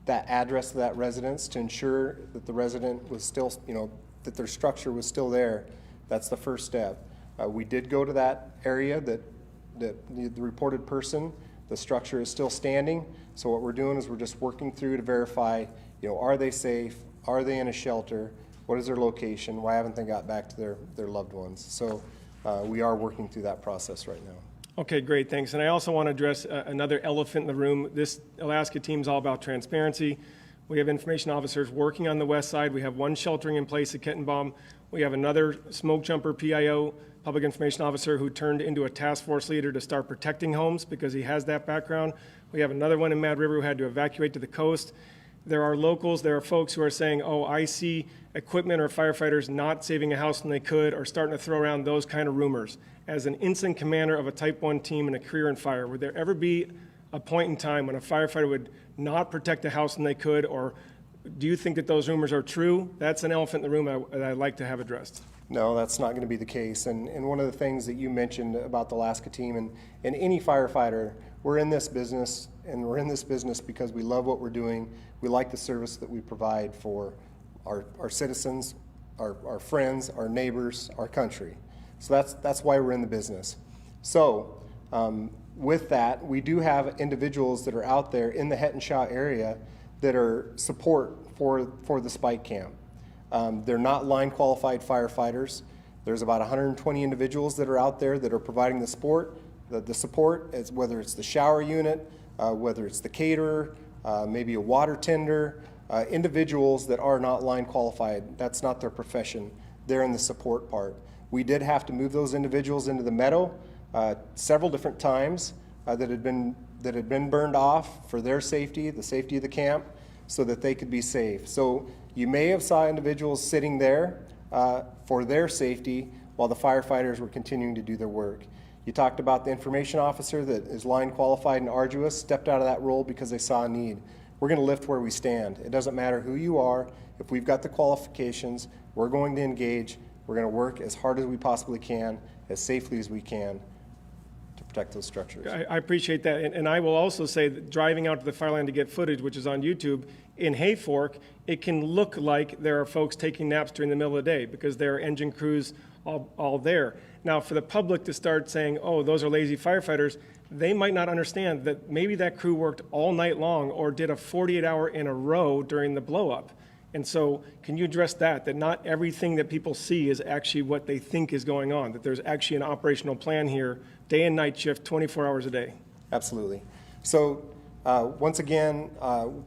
that address of that residence, to ensure that the resident was still, that their structure was still there. That's the first step. We did go to that area that the reported person, the structure is still standing. So what we're doing is we're just working through to verify, are they safe? Are they in a shelter? What is their location? Why haven't they got back to their loved ones? So we are working through that process right now. Okay, great, thanks. And I also want to address another elephant in the room. This Alaska team is all about transparency. We have information officers working on the west side. We have one sheltering in place at Kettenbaum. We have another smoke jumper PIO, public information officer, who turned into a task force leader to start protecting homes because he has that background. We have another one in Mad River who had to evacuate to the coast. There are locals, there are folks who are saying, oh, I see equipment or firefighters not saving a house when they could, or starting to throw around those kind of rumors. As an incident commander of a Type 1 team and a career in fire, would there ever be a point in time when a firefighter would not protect a house when they could, or do you think that those rumors are true? That's an elephant in the room that I'd like to have addressed. No, that's not going to be the case. And one of the things that you mentioned about the Alaska team and any firefighter, we're in this business, and we're in this business because we love what we're doing. We like the service that we provide for our citizens, our friends, our neighbors, our country. So that's why we're in the business. So with that, we do have individuals that are out there in the Hettenshaw area that are support for the Spike Camp. They're not line qualified firefighters. There's about 120 individuals that are out there that are providing the support, whether it's the shower unit, whether it's the caterer, maybe a water tender, individuals that are not line qualified. That's not their profession. They're in the support part. We did have to move those individuals into the meadow several different times that had been burned off for their safety, the safety of the camp, so that they could be safe. So you may have saw individuals sitting there for their safety while the firefighters were continuing to do their work. You talked about the information officer that is line qualified and arduous, stepped out of that role because they saw a need. We're going to lift where we stand. It doesn't matter who you are. If we've got the qualifications, we're going to engage. We're going to work as hard as we possibly can, as safely as we can, to protect those structures. I appreciate that. And I will also say that driving out to the fire line to get footage, which is on YouTube, in Hayfork, it can look like there are folks taking naps during the middle of the day because there are engine crews all there. Now, for the public to start saying, oh, those are lazy firefighters, they might not understand that maybe that crew worked all night long or did a 48-hour in a row during the blow-up. And so can you address that not everything that people see is actually what they think is going on, that there's actually an operational plan here, day and night shift, 24 hours a day? Absolutely. So once again,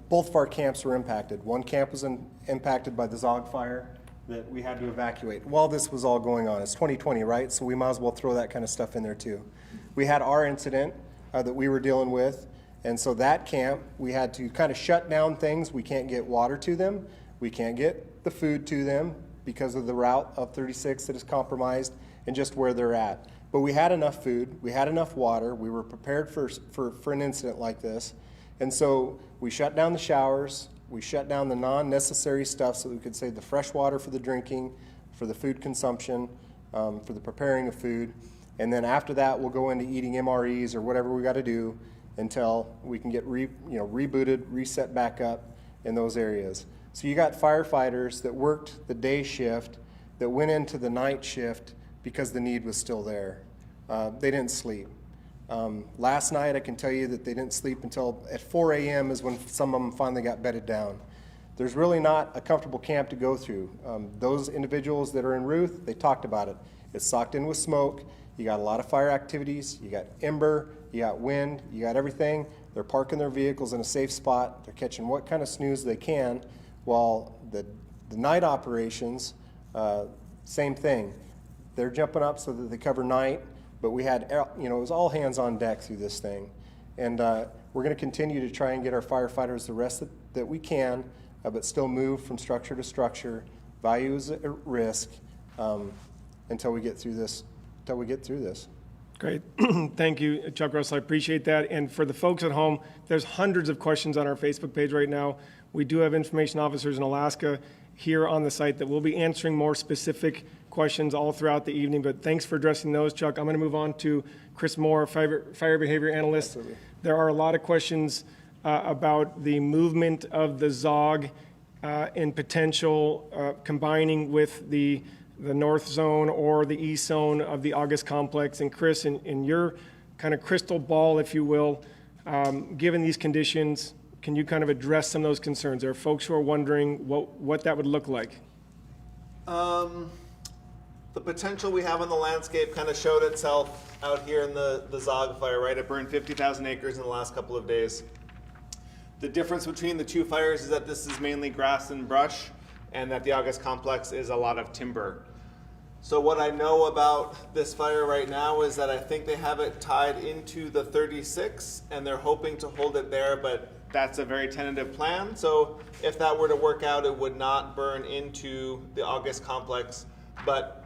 both of our camps were impacted. One camp was impacted by the Zog fire that we had to evacuate while this was all going on. It's 2020, right? So we might as well throw that kind of stuff in there too. We had our incident that we were dealing with, and so that camp, we had to kind of shut down things. We can't get water to them. We can't get the food to them because of the route of 36 that is compromised and just where they're at. But we had enough food, we had enough water, we were prepared for an incident like this. And so we shut down the showers, we shut down the non-necessary stuff so that we could save the fresh water for the drinking, for the food consumption, for the preparing of food. And then after that, we'll go into eating MREs or whatever we got to do until we can get rebooted, reset back up in those areas. So you got firefighters that worked the day shift that went into the night shift because the need was still there. They didn't sleep. Last night, I can tell you that they didn't sleep until at 4 a.m. is when some of them finally got bedded down. There's really not a comfortable camp to go through. Those individuals that are in Ruth, they talked about it. It's socked in with smoke. You got a lot of fire activities. You got ember, you got wind, you got everything. They're parking their vehicles in a safe spot. They're catching what kind of snooze they can, while the night operations, same thing. They're jumping up so that they cover night, but we had, it was all hands on deck through this thing. And we're going to continue to try and get our firefighters the rest that we can, but still move from structure to structure, value is at risk, until we get through this. Great. Thank you, Chuck Russell. I appreciate that. And for the folks at home, there's hundreds of questions on our Facebook page right now. We do have information officers in Alaska here on the site that will be answering more specific questions all throughout the evening, but thanks for addressing those, Chuck. I'm going to move on to Chris Moore, fire behavior analyst. Absolutely. There are a lot of questions about the movement of the Zog and potential combining with the north zone or the east zone of the August complex. And Chris, in your kind of crystal ball, if you will, given these conditions, can you kind of address some of those concerns? There are folks who are wondering what that would look like. The potential we have on the landscape kind of showed itself out here in the Zog fire, right? It burned 50,000 acres in the last couple of days. The difference between the two fires is that this is mainly grass and brush, and that the August complex is a lot of timber. So what I know about this fire right now is that I think they have it tied into the 36, and they're hoping to hold it there, but that's a very tentative plan. So if that were to work out, it would not burn into the August complex, but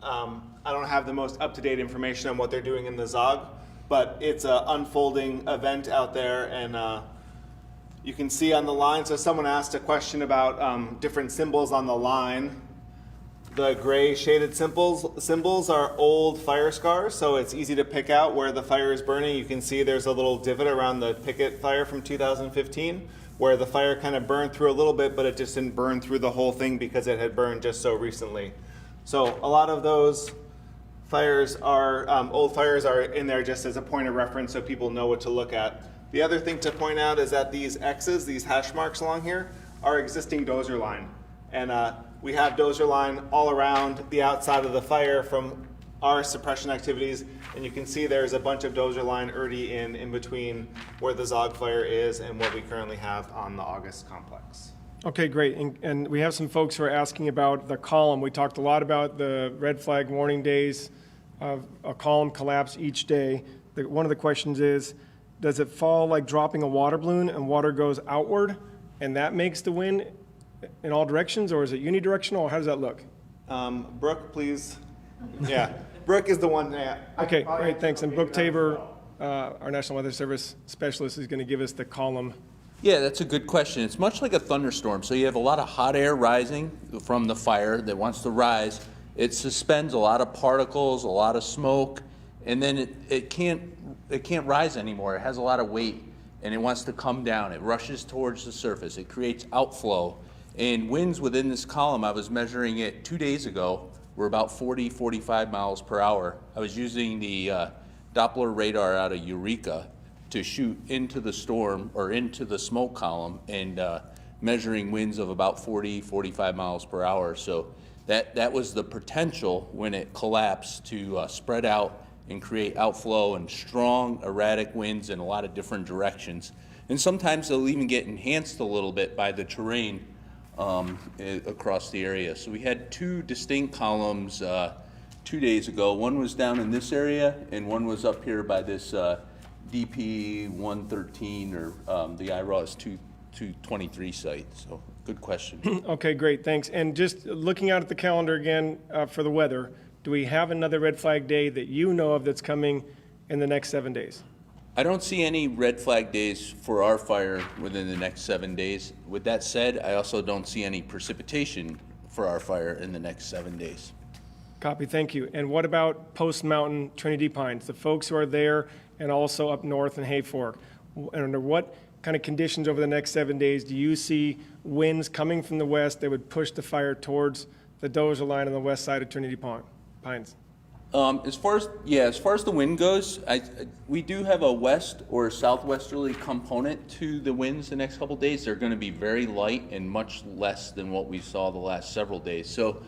I don't have the most up-to-date information on what they're doing in the Zog, but it's an unfolding event out there, and you can see on the line, so someone asked a question about different symbols on the line. The gray shaded symbols are old fire scars, so it's easy to pick out where the fire is burning. You can see there's a little divot around the Pickett fire from 2015, where the fire kind of burned through a little bit, but it just didn't burn through the whole thing because it had burned just so recently. So a lot of those fires are, old fires are in there just as a point of reference so people know what to look at. The other thing to point out is that these X's, these hash marks along here, are existing dozer line. And we have dozer line all around the outside of the fire from our suppression activities. And you can see there's a bunch of dozer line already in between where the Zog fire is and what we currently have on the August complex. Okay, great. And we have some folks who are asking about the column. We talked a lot about the red flag warning days of a column collapse each day. One of the questions is, does it fall like dropping a water balloon and water goes outward and that makes the wind in all directions, or is it unidirectional, or how does that look? Brooke, please. Yeah, Brooke is the one. Yeah. Okay, great, thanks. And Brooke Tabor, our National Weather Service specialist, is going to give us the column. Yeah, that's a good question. It's much like a thunderstorm. So you have a lot of hot air rising from the fire that wants to rise. It suspends a lot of particles, a lot of smoke, and then it can't rise anymore. It has a lot of weight, and it wants to come down. It rushes towards the surface. It creates outflow. And winds within this column, I was measuring it 2 days ago, were about 40, 45 miles per hour. I was using the Doppler radar out of Eureka to shoot into the storm or into the smoke column and measuring winds of about 40, 45 miles per hour. So that was the potential when it collapsed to spread out and create outflow and strong erratic winds in a lot of different directions. And sometimes they'll even get enhanced a little bit by the terrain across the area. So we had two distinct columns 2 days ago. One was down in this area and one was up here by this DP 113 or the IROS 223 site. So good question. Okay, great, thanks. And just looking out at the calendar again for the weather, do we have another red flag day that you know of that's coming in the next 7 days? I don't see any red flag days for our fire within the next 7 days. With that said, I also don't see any precipitation for our fire in the next 7 days. Copy, thank you. And what about Post Mountain Trinity Pines, the folks who are there and also up north in Hayfork? And under what kind of conditions over the next 7 days do you see winds coming from the west that would push the fire towards the dozer line on the west side of Trinity Pines? As far as the wind goes, we do have a west or southwesterly component to the winds the next couple days. They're going to be very light and much less than what we saw the last several days. So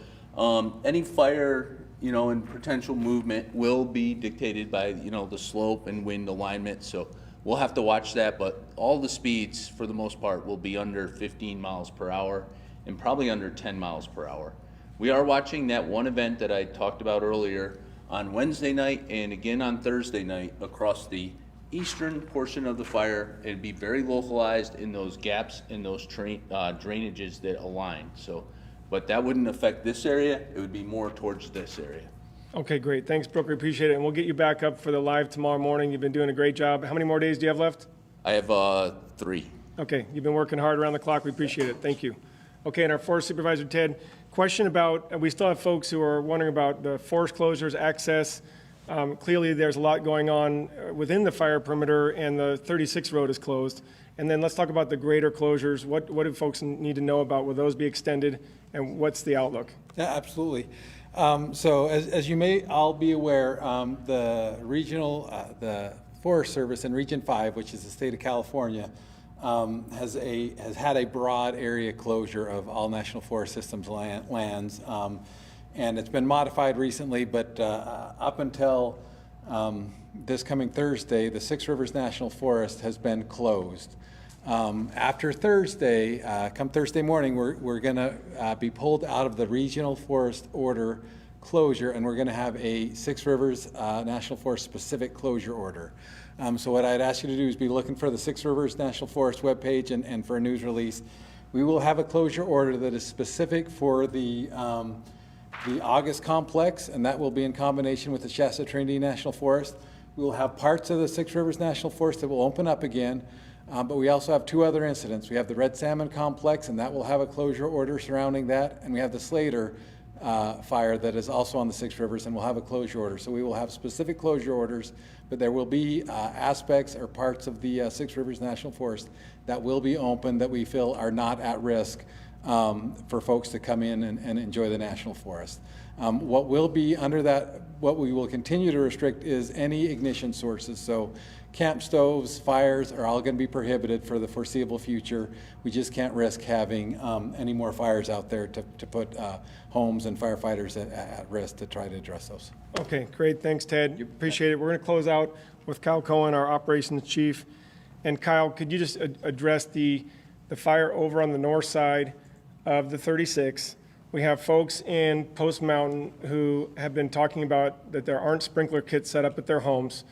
any fire, and potential movement will be dictated by, the slope and wind alignment. So we'll have to watch that, but all the speeds for the most part will be under 15 miles per hour and probably under 10 miles per hour. We are watching that one event that I talked about earlier on Wednesday night and again on Thursday night across the eastern portion of the fire. It'd be very localized in those gaps in those drainages that align. So, but that wouldn't affect this area. It would be more towards this area. Okay, great. Thanks, Brooke. We appreciate it. And we'll get you back up for the live tomorrow morning. You've been doing a great job. How many more days do you have left? I have 3. Okay, you've been working hard around the clock. We appreciate it. Thank you. Okay, and our Forest Supervisor, Ted, question about, we still have folks who are wondering about the forest closures, access. Clearly, there's a lot going on within the fire perimeter, and the 36 road is closed. And then let's talk about the greater closures. What do folks need to know about? Will those be extended, and what's the outlook? Yeah, absolutely. So as you may all be aware, the the Forest Service in Region 5, which is the state of California, has had a broad area closure of all National Forest Systems lands. And it's been modified recently, but up until this coming Thursday, the Six Rivers National Forest has been closed. After Thursday, come Thursday morning, we're going to be pulled out of the regional forest order closure, and we're going to have a Six Rivers National Forest specific closure order. So what I'd ask you to do is be looking for the Six Rivers National Forest webpage and for a news release. We will have a closure order that is specific for the August complex, and that will be in combination with the Shasta Trinity National Forest. We will have parts of the Six Rivers National Forest that will open up again, but we also have two other incidents. We have the Red Salmon Complex, and that will have a closure order surrounding that, and we have the Slater fire that is also on the Six Rivers, and we'll have a closure order. So we will have specific closure orders, but there will be aspects or parts of the Six Rivers National Forest that will be open that we feel are not at risk for folks to come in and enjoy the National Forest. What will be under that, what we will continue to restrict is any ignition sources. So camp stoves, fires are all going to be prohibited for the foreseeable future. We just can't risk having any more fires out there to put homes and firefighters at risk to try to address those. Okay, great. Thanks, Ted. Appreciate it. We're going to close out with Kyle Cohen, our operations chief. And Kyle, could you just address the fire over on the north side of the 36? We have folks in Post Mountain who have been talking about that there aren't sprinkler kits set up at their homes.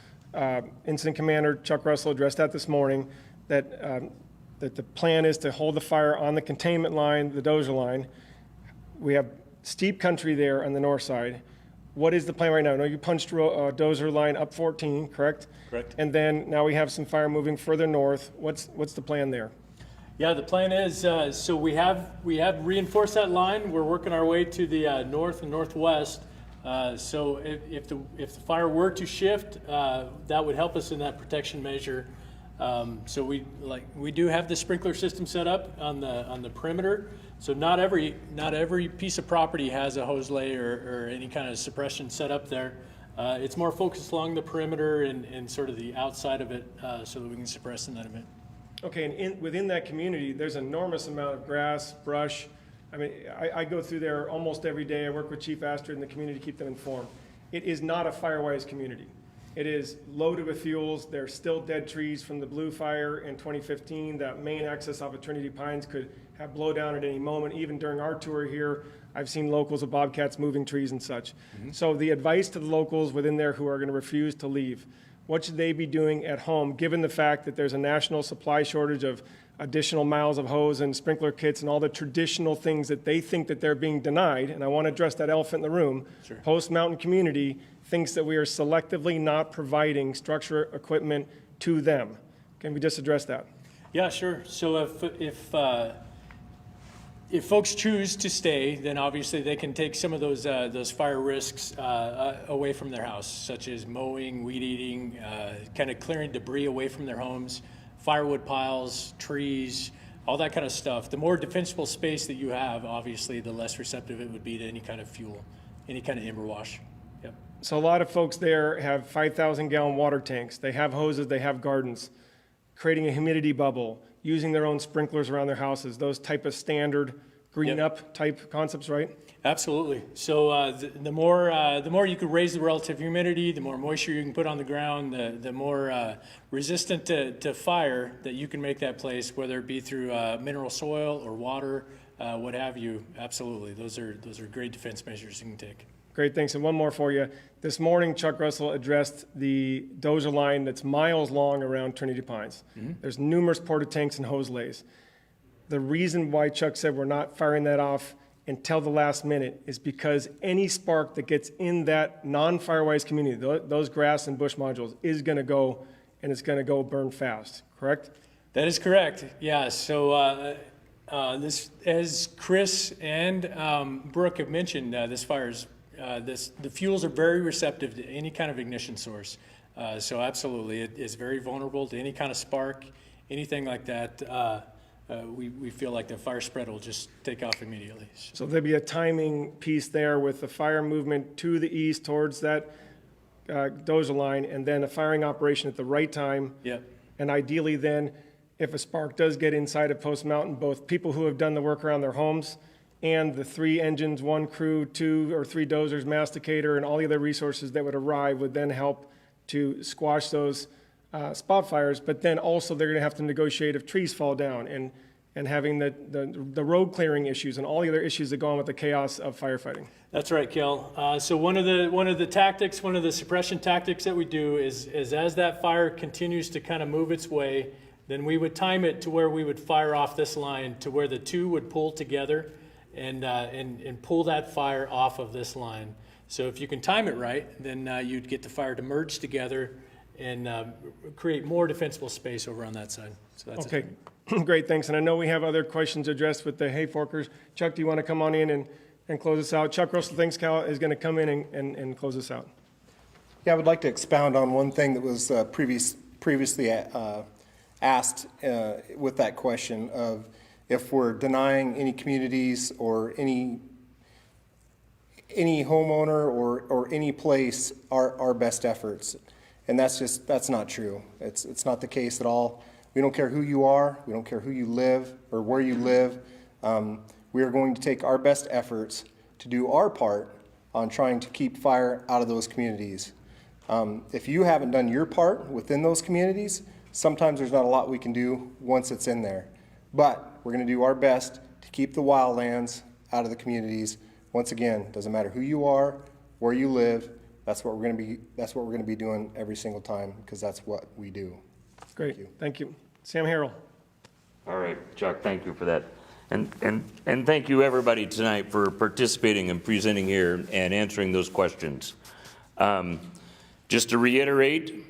Incident Commander Chuck Russell addressed that this morning, that the plan is to hold the fire on the containment line, the dozer line. We have steep country there on the north side. What is the plan right now? I know you punched dozer line up 14, correct? Correct. And then now we have some fire moving further north. What's the plan there? Yeah, the plan is, so we have reinforced that line. We're working our way to the north and northwest. So if the fire were to shift, that would help us in that protection measure. So we do have the sprinkler system set up on the perimeter. So not every piece of property has a hose lay or any kind of suppression set up there. It's more focused along the perimeter and sort of the outside of it, so that we can suppress in that event. Okay, and within that community, there's an enormous amount of grass, brush. I mean, I go through there almost every day. I work with Chief Astrid and the community to keep them informed. It is not a fire-wise community. It is loaded with fuels. There's still dead trees from the Blue Fire in 2015. That main access off of Trinity Pines could have blow down at any moment. Even during our tour here, I've seen locals of bobcats moving trees and such. So the advice to the locals within there who are going to refuse to leave, what should they be doing at home, given the fact that there's a national supply shortage of additional miles of hose and sprinkler kits and all the traditional things that they think that they're being denied? And I want to address that elephant in the room. Sure. Post Mountain community thinks that we are selectively not providing structure equipment to them. Can we just address that? Yeah, sure. So if folks choose to stay, then obviously they can take some of those fire risks away from their house, such as mowing, weed eating, kind of clearing debris away from their homes, firewood piles, trees, all that kind of stuff. The more defensible space that you have, obviously, the less receptive it would be to any kind of fuel, any kind of ember wash. Yep. So a lot of folks there have 5,000-gallon water tanks. They have hoses, they have gardens, creating a humidity bubble, using their own sprinklers around their houses, those type of standard green up type concepts, right? Absolutely. So the more you can raise the relative humidity, the more moisture you can put on the ground, the more resistant to fire that you can make that place, whether it be through mineral soil or water, what have you. Absolutely. Those are great defense measures you can take. Great, thanks. And one more for you. This morning, Chuck Russell addressed the dozer line that's miles long around Trinity Pines. There's numerous porta tanks and hose lays. The reason why Chuck said we're not firing that off until the last minute is because any spark that gets in that non-firewise community, those grass and bush modules, is going to go, and it's going to go burn fast, correct? That is correct, yeah. So this, as Chris and Brooke have mentioned, this fire's, the fuels are very receptive to any kind of ignition source. So absolutely, it is very vulnerable to any kind of spark, anything like that. we feel like the fire spread will just take off immediately. So there'd be a timing piece there with the fire movement to the east towards that dozer line, and then a firing operation at the right time. Yep. And ideally then, if a spark does get inside of Post Mountain, both people who have done the work around their homes and the 3 engines, 1 crew, 2 or 3 dozers, masticator, and all the other resources that would arrive would then help to squash those spot fires. But then also they're gonna have to negotiate if trees fall down and having the road clearing issues and all the other issues that go on with the chaos of firefighting. That's right, Kel. So one of the tactics, one of the suppression tactics that we do is as that fire continues to kind of move its way, then we would time it to where we would fire off this line to where the two would pull together and pull that fire off of this line. So if you can time it right, then you'd get the fire to merge together and create more defensible space over on that side. So that's Okay, great, thanks. And I know we have other questions addressed with the hay forkers. Chuck, do you want to come on in and close us out? Chuck Russell, thanks, Cal, is going to come in and close us out. Yeah, I would like to expound on one thing that was previously asked with that question of if we're denying any communities or any homeowner or any place our best efforts. And that's not true. It's not the case at all. We don't care who you are. We don't care who you live or where you live. We are going to take our best efforts to do our part on trying to keep fire out of those communities. If you haven't done your part within those communities, sometimes there's not a lot we can do once it's in there. But we're going to do our best to keep the wildlands out of the communities. Once again, doesn't matter who you are, where you live. That's what we're going to be doing every single time, because that's what we do. Great, thank you. Sam Harrell. All right, Chuck, thank you for that. And thank you, everybody, tonight for participating and presenting here and answering those questions. Just to reiterate,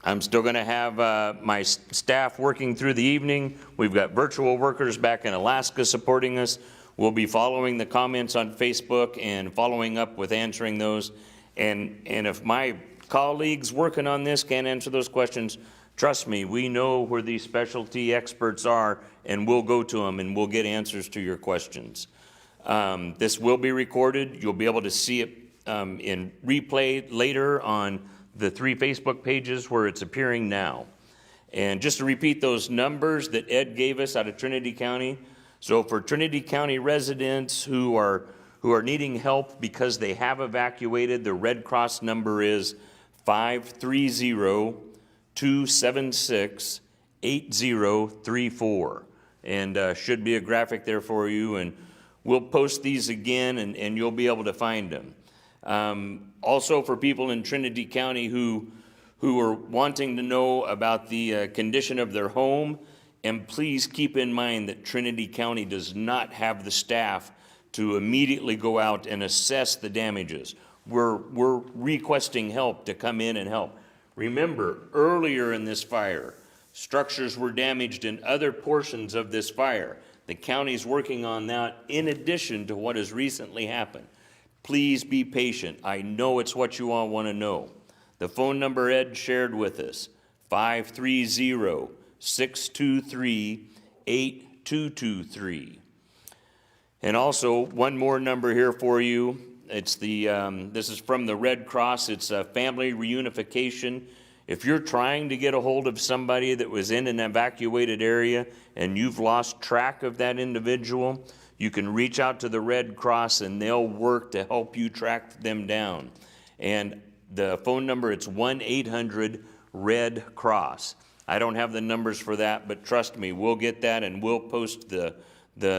I'm still going to have my staff working through the evening. We've got virtual workers back in Alaska supporting us. We'll be following the comments on Facebook and following up with answering those. And if my colleagues working on this can't answer those questions, trust me, we know where these specialty experts are, and we'll go to them and we'll get answers to your questions. This will be recorded. You'll be able to see it in replay later on the 3 Facebook pages where it's appearing now. And just to repeat those numbers that Ed gave us out of Trinity County. So for Trinity County residents who are needing help because they have evacuated, the Red Cross number is 530-276-8034. And should be a graphic there for you. And we'll post these again and you'll be able to find them. Also for people in Trinity County who are wanting to know about the condition of their home, and please keep in mind that Trinity County does not have the staff to immediately go out and assess the damages. We're requesting help to come in and help. Remember, earlier in this fire, structures were damaged in other portions of this fire. The county's working on that in addition to what has recently happened. Please be patient. I know it's what you all want to know. The phone number Ed shared with us, 530-623-8223. And also, one more number here for you. It's this is from the Red Cross. It's a family reunification. If you're trying to get a hold of somebody that was in an evacuated area and you've lost track of that individual, you can reach out to the Red Cross and they'll work to help you track them down. And the phone number, it's 1-800-RED-CROSS. I don't have the numbers for that, but trust me, we'll get that and we'll post the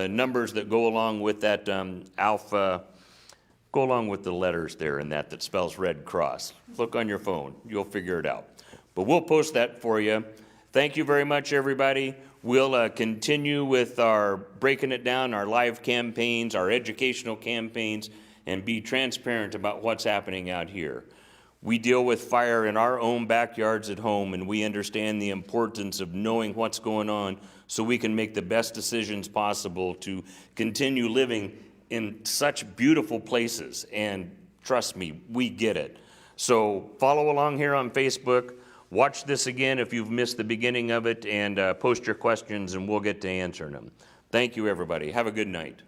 numbers that go along with that alpha, go along with the letters there and that spells Red Cross. Look on your phone, you'll figure it out. But we'll post that for you. Thank you very much, everybody. We'll continue with our breaking it down, our live campaigns, our educational campaigns, and be transparent about what's happening out here. We deal with fire in our own backyards at home, and we understand the importance of knowing what's going on so we can make the best decisions possible to continue living in such beautiful places. And trust me, we get it. So follow along here on Facebook. Watch this again if you've missed the beginning of it, and post your questions and we'll get to answering them. Thank you, everybody. Have a good night.